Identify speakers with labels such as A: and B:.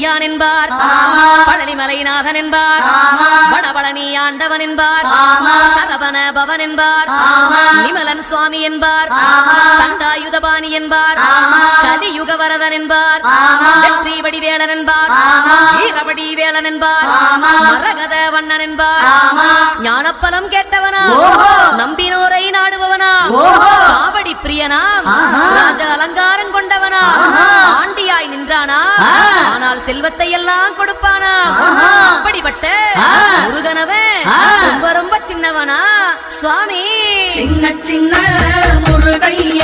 A: பெரியான் என்பார், பழனிமலைநாதன் என்பார், வடபழனி ஆண்டவன் என்பார், சரவண பவன் என்பார், நிமலன் சுவாமி என்பார், தண்டாயுதபாணி என்பார், கலியுக வரதன் என்பார், வெற்றி வடிவேலன் என்பார், வீரபடி வேலன் என்பார், மரகத வண்ணன் என்பார், ஞானப்பலம் கேட்டவனா, நம்பினோரை நாடுபவனா, காவடி பிரியனாம், ராஜ அலங்காரம் கொண்டவனா, ஆண்டியாய் நின்றானா, ஆனால் செல்வத்தை எல்லாம் கொடுப்பானா, அப்படிப்பட்ட முருகனவன் ரொம்ப ரொம்ப சின்னவனா சுவாமி.
B: சின்ன சின்ன முருகைய